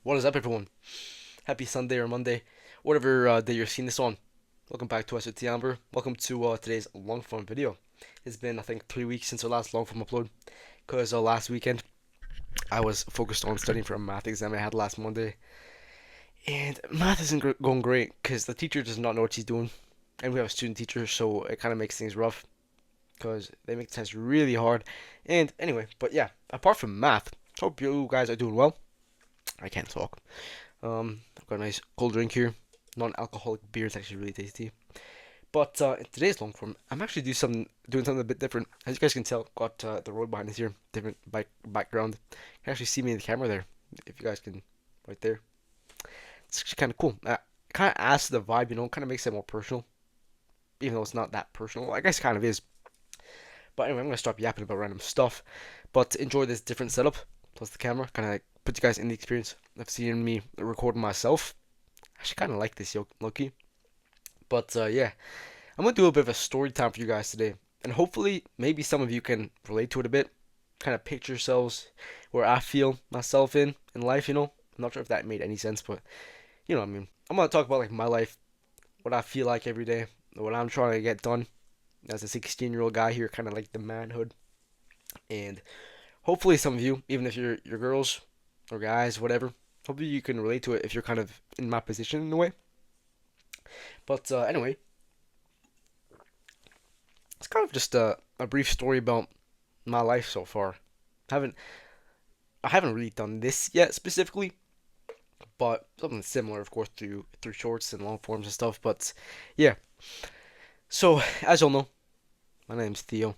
What is up, everyone? Happy Sunday or Monday, whatever day you're seeing this on. Welcome back to us with Amber. Welcome to today's long form video. It's been, I think, 3 weeks since our last long form upload because last weekend I was focused on studying for a math exam I had last Monday. And math isn't going great because the teacher does not know what she's doing. And we have a student teacher, so it kind of makes things rough because they make the test really hard. And anyway, but yeah, apart from math, hope you guys are doing well. I can't talk. I've got a nice cold drink here. Non-alcoholic beer. It's actually really tasty. But in today's long form, I'm actually doing something a bit different. As you guys can tell, got the road behind us here, different bike background. You can actually see me in the camera there, if you guys can, right there. It's actually kind of cool. Kind of adds to the vibe, kind of makes it more personal, even though it's not that personal. I guess it kind of is. But anyway, I'm gonna stop yapping about random stuff. But enjoy this different setup, plus the camera, kind of put you guys in the experience of seeing me recording myself. I actually kind of like this, Loki. But yeah, I'm gonna do a bit of a story time for you guys today, and hopefully, maybe some of you can relate to it a bit. Kind of picture yourselves where I feel myself in life. I'm not sure if that made any sense, but you know what I mean. I'm gonna talk about like my life, what I feel like every day, what I'm trying to get done as a 16-year-old guy here, kind of like the manhood, and hopefully some of you, even if you're girls or guys, whatever, hopefully you can relate to it if you're kind of in my position in a way. But anyway, it's kind of just a brief story about my life so far. I haven't I haven't really done this yet specifically, but something similar, of course, through shorts and long forms and stuff. But yeah, so as you'll know, my name's Theo.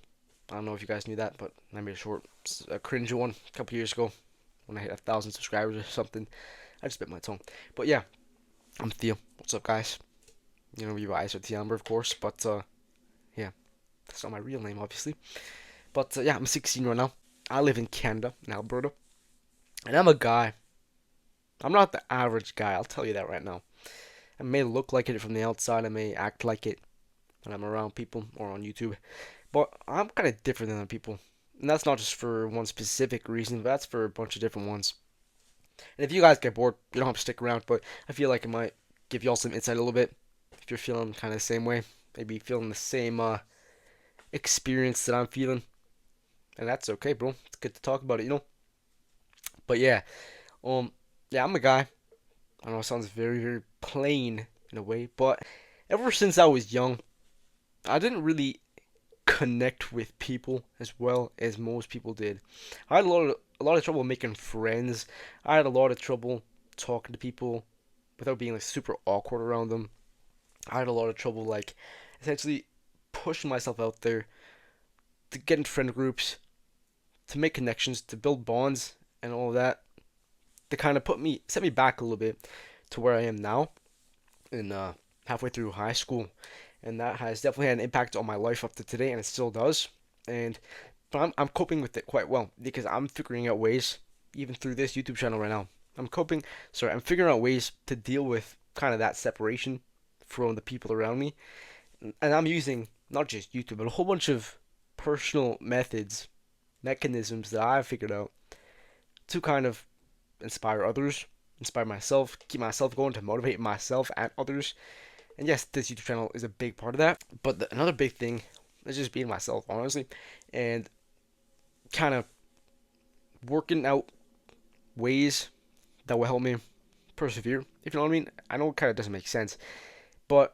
I don't know if you guys knew that, but I made a short, a cringe one a couple years ago when I hit 1,000 subscribers or something. I just bit my tongue. But yeah, I'm Theo. What's up, guys? You guys are Theo Amber, of course, but yeah, that's not my real name, obviously. But yeah, I'm 16 right now. I live in Canada, in Alberta, and I'm a guy. I'm not the average guy, I'll tell you that right now. I may look like it from the outside, I may act like it when I'm around people or on YouTube, but I'm kind of different than other people. And that's not just for one specific reason, but that's for a bunch of different ones. And if you guys get bored, you don't have to stick around, but I feel like it might give y'all some insight a little bit. If you're feeling kind of the same way, maybe feeling the same experience that I'm feeling, and that's okay, bro. It's good to talk about it. But yeah, um, yeah, I'm a guy. I know it sounds very, very plain in a way, but ever since I was young, I didn't really connect with people as well as most people did. I had a lot of trouble making friends. I had a lot of trouble talking to people without being like super awkward around them. I had a lot of trouble like essentially pushing myself out there to get in friend groups, to make connections, to build bonds and all of that. To kind of set me back a little bit to where I am now in halfway through high school, and that has definitely had an impact on my life up to today, and it still does. And but I'm coping with it quite well because I'm figuring out ways, even through this YouTube channel right now. I'm figuring out ways to deal with kind of that separation from the people around me, and I'm using not just YouTube, but a whole bunch of personal mechanisms that I've figured out to kind of inspire others, inspire myself, keep myself going, to motivate myself and others. And yes, this YouTube channel is a big part of that. But another big thing is just being myself, honestly, and kind of working out ways that will help me persevere. If you know what I mean. I know it kind of doesn't make sense, but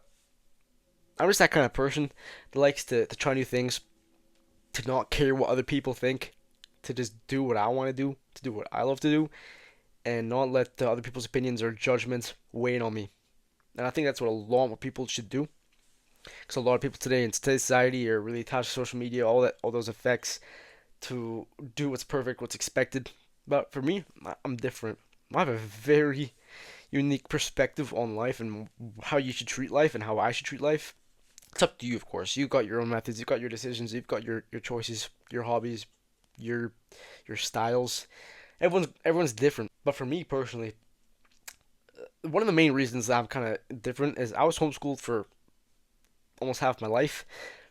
I'm just that kind of person that likes to try new things, to not care what other people think, to just do what I want to do what I love to do, and not let the other people's opinions or judgments weigh in on me. And I think that's what a lot more people should do. Because a lot of people today in today's society are really attached to social media, all those effects to do what's perfect, what's expected. But for me, I'm different. I have a very unique perspective on life and how you should treat life and how I should treat life. It's up to you, of course. You've got your own methods, you've got your decisions, you've got your choices, your hobbies, your your styles. Everyone's different. But for me personally, one of the main reasons that I'm kind of different is I was homeschooled for almost half my life,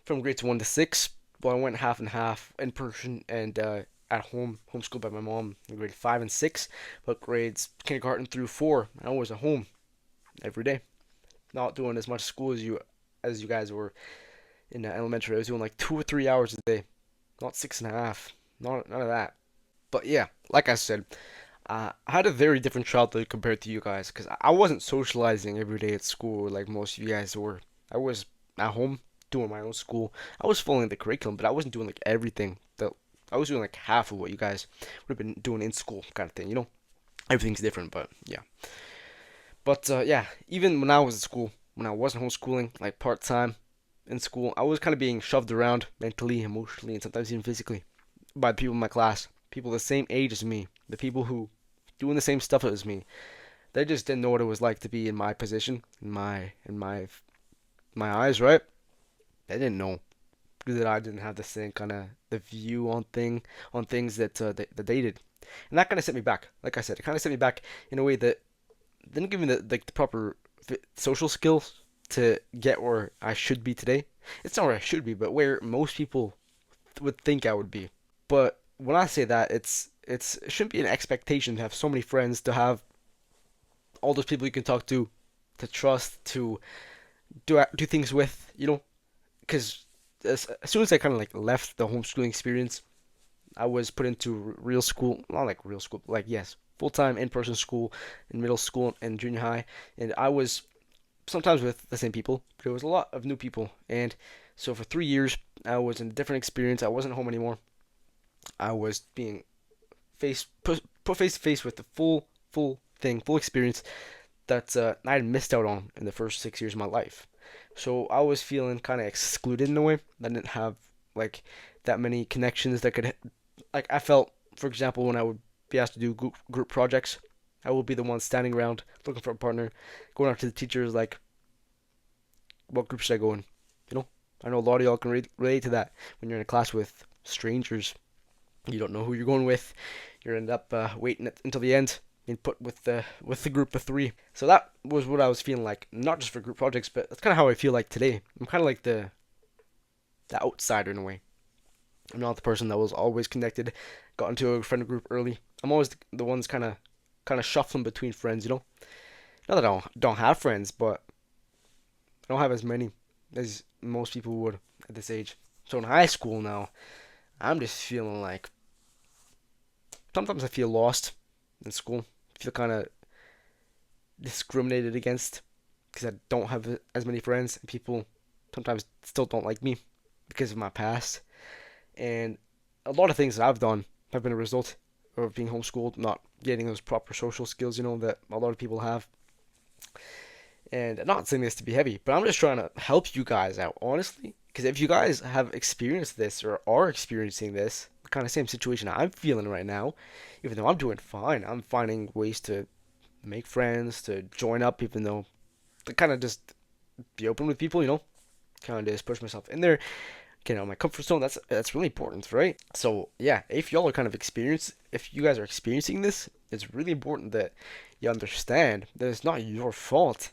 from grades 1 to 6. Well, I went half and half in person and at home, homeschooled by my mom in grade 5 and 6, but grades kindergarten through 4, I was at home every day, not doing as much school as you guys were in elementary. I was doing like 2 or 3 hours a day, not 6.5, not none of that. But yeah, like I said, I had a very different childhood compared to you guys because I wasn't socializing every day at school like most of you guys were. I was at home doing my own school. I was following the curriculum, but I wasn't doing like everything that I was doing like half of what you guys would have been doing in school, kind of thing. Everything's different, but yeah. But yeah, even when I was at school, when I wasn't homeschooling, like part time in school, I was kind of being shoved around mentally, emotionally, and sometimes even physically by the people in my class, people the same age as me, the people who doing the same stuff as me. They just didn't know what it was like to be in my position, in my eyes, right? They didn't know that I didn't have the same kind of the view on things that they did, and that kind of set me back. Like I said, it kind of set me back in a way that didn't give me the proper social skills to get where I should be today. It's not where I should be, but where most people would think I would be. But when I say that, it shouldn't be an expectation to have so many friends, to have all those people you can talk to trust, to do things with, because as soon as I kind of like left the homeschooling experience, I was put into real school, not like real school, like yes, full-time in-person school in middle school and junior high, and I was sometimes with the same people, but there was a lot of new people, and so for 3 years I was in a different experience. I wasn't home anymore. I was being put face to face with the full experience that I had missed out on in the first 6 years of my life. So I was feeling kind of excluded in a way. I didn't have like that many connections that could like I felt, for example, when I would be asked to do group projects, I would be the one standing around looking for a partner, going up to the teachers like, what group should I go in? You know, I know a lot of y'all can relate to that when you're in a class with strangers. You don't know who you're going with. You end up waiting until the end and put with the group of three. So that was what I was feeling like, not just for group projects, but that's kind of how I feel like today. I'm kind of like the outsider in a way. I'm not the person that was always connected, got into a friend group early. I'm always the ones kind of shuffling between friends. Not that I don't have friends, but I don't have as many as most people would at this age. So in high school now, I'm just feeling like sometimes I feel lost in school. I feel kind of discriminated against because I don't have as many friends, and people sometimes still don't like me because of my past. And a lot of things that I've done have been a result of being homeschooled, not getting those proper social skills, that a lot of people have. And I'm not saying this to be heavy, but I'm just trying to help you guys out, honestly. Because if you guys have experienced this or are experiencing this, the kind of same situation I'm feeling right now, even though I'm doing fine, I'm finding ways to make friends, to join up, even though to kind of just be open with people, kind of just push myself in there, get out of my comfort zone. That's really important, right? So yeah, if y'all are if you guys are experiencing this, it's really important that you understand that it's not your fault.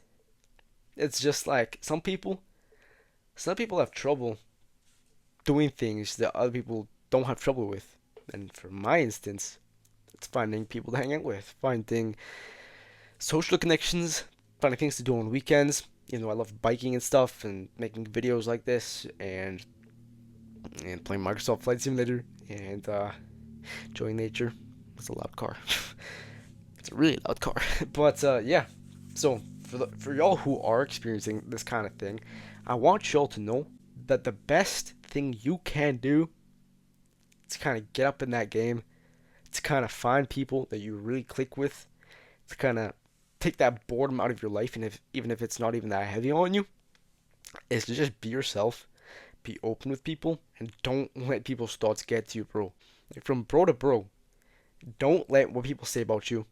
It's just like some people have trouble doing things that other people don't have trouble with. And for my instance, it's finding people to hang out with, finding social connections, finding things to do on weekends. I love biking and stuff and making videos like this and playing Microsoft Flight Simulator and enjoying nature. It's a loud car. It's a really loud car. But yeah, so for y'all who are experiencing this kind of thing, I want y'all to know that the best thing you can do is kind of get up in that game, to kind of find people that you really click with, to kind of take that boredom out of your life, and even if it's not even that heavy on you, is to just be yourself, be open with people, and don't let people's thoughts get to you, bro. Like from bro to bro, don't let what people say about you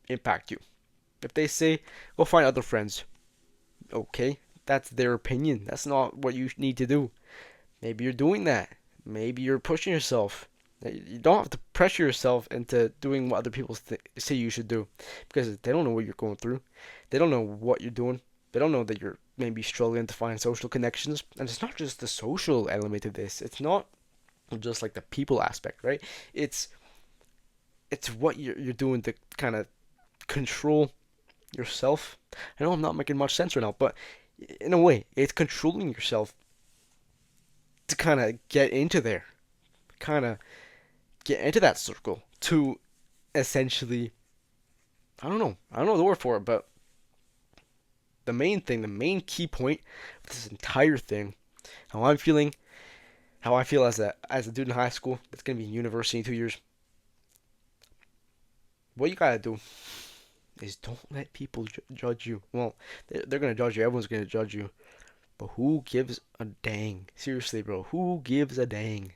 impact you. If they say, go find other friends, okay, that's their opinion. That's not what you need to do. Maybe you're doing that. Maybe you're pushing yourself. You don't have to pressure yourself into doing what other people say you should do, because they don't know what you're going through. They don't know what you're doing. They don't know that you're maybe struggling to find social connections. And it's not just the social element of this. It's not just like the people aspect, right? It's it's what you're doing to kind of control yourself. I know I'm not making much sense right now, but in a way, it's controlling yourself to kind of get into there, kind of get into that circle to essentially, I don't know the word for it, but the main thing, the main key point of this entire thing, how I'm feeling, how I feel as a dude in high school that's gonna be in university in 2 years. What you gotta do is don't let people judge you. Well, they're gonna judge you. Everyone's gonna judge you. But who gives a dang? Seriously, bro. Who gives a dang?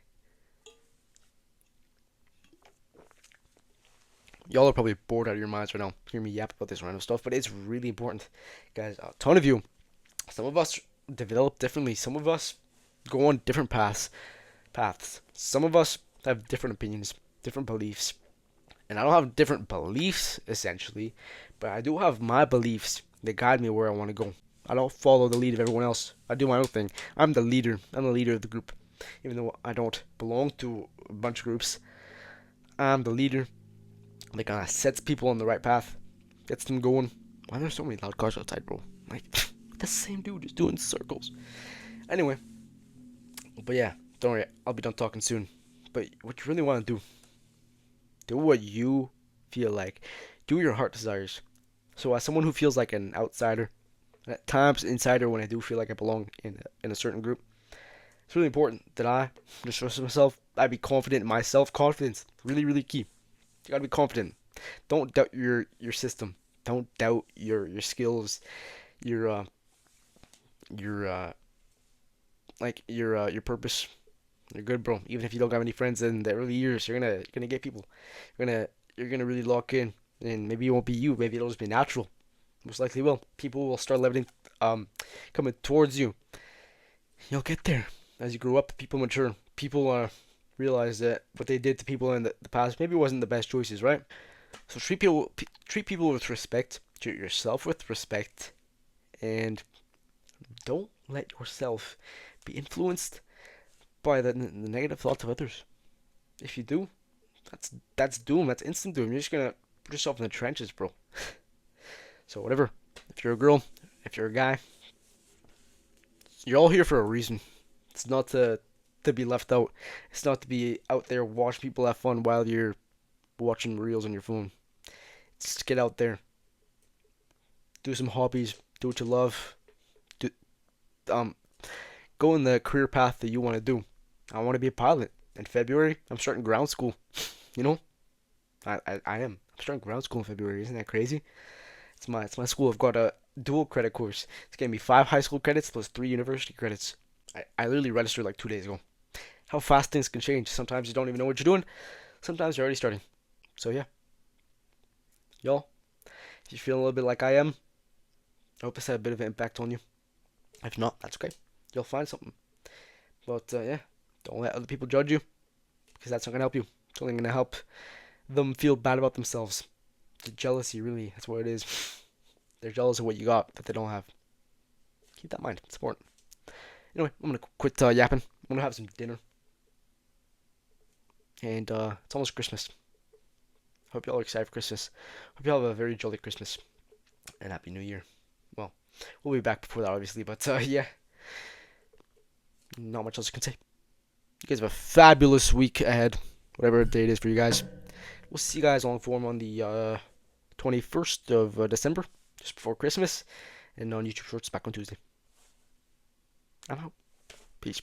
Y'all are probably bored out of your minds right now. Hear me yap about this random stuff, but it's really important, guys. A ton of you. Some of us develop differently. Some of us go on different paths. Paths. Some of us have different opinions, different beliefs, and I don't have different beliefs essentially, but I do have my beliefs that guide me where I want to go. I don't follow the lead of everyone else. I do my own thing. I'm the leader. I'm the leader of the group. Even though I don't belong to a bunch of groups, I'm the leader that kind of sets people on the right path, gets them going. Why are there so many loud cars outside, bro? Like, the same dude is doing circles. Anyway, but yeah, don't worry. I'll be done talking soon. But what you really want to do what you feel like. Do your heart desires. So as someone who feels like an outsider, at times insider when I do feel like I belong in a certain group, it's really important that I just trust myself. I be confident in myself. Confidence, really, really key. You gotta be confident. Don't doubt your system. Don't doubt your skills, your your your purpose. You're good, bro. Even if you don't have any friends in the early years, you're gonna get people. You're gonna really lock in, and maybe it won't be you. Maybe it'll just be natural. Most likely will. People will start coming towards you. You'll get there as you grow up. People mature. People realize that what they did to people in the past maybe wasn't the best choices, right? So treat people with respect. Treat yourself with respect, and don't let yourself be influenced by the negative thoughts of others. If you do, that's doom. That's instant doom. You're just gonna put yourself in the trenches, bro. So whatever. If you're a girl, if you're a guy, you're all here for a reason. It's not to be left out. It's not to be out there watching people have fun while you're watching reels on your phone. Just get out there, do some hobbies, do what you love, do um go in the career path that you want to do. I want to be a pilot. In February, I'm starting ground school. You know, I am. I'm starting ground school in February. Isn't that crazy? It's my school. I've got a dual credit course. It's gonna be 5 high school credits plus 3 university credits. I literally registered like 2 days ago. How fast things can change. Sometimes you don't even know what you're doing. Sometimes you're already starting. So yeah, y'all, if you feel a little bit like I am, I hope this had a bit of an impact on you. If not, that's okay. You'll find something. But yeah, don't let other people judge you because that's not gonna help you. It's only gonna help them feel bad about themselves. The jealousy, really, that's what it is. They're jealous of what you got that they don't have. Keep that in mind. It's important. Anyway, I'm gonna quit yapping. I'm gonna have some dinner, and it's almost Christmas. Hope y'all are excited for Christmas. Hope y'all have a very jolly Christmas and Happy New Year. Well, we'll be back before that, obviously, but yeah, not much else I can say. You guys have a fabulous week ahead, whatever day it is for you guys. We'll see you guys on form on the 21st of December, just before Christmas, and on YouTube Shorts back on Tuesday. I'm out. Peace.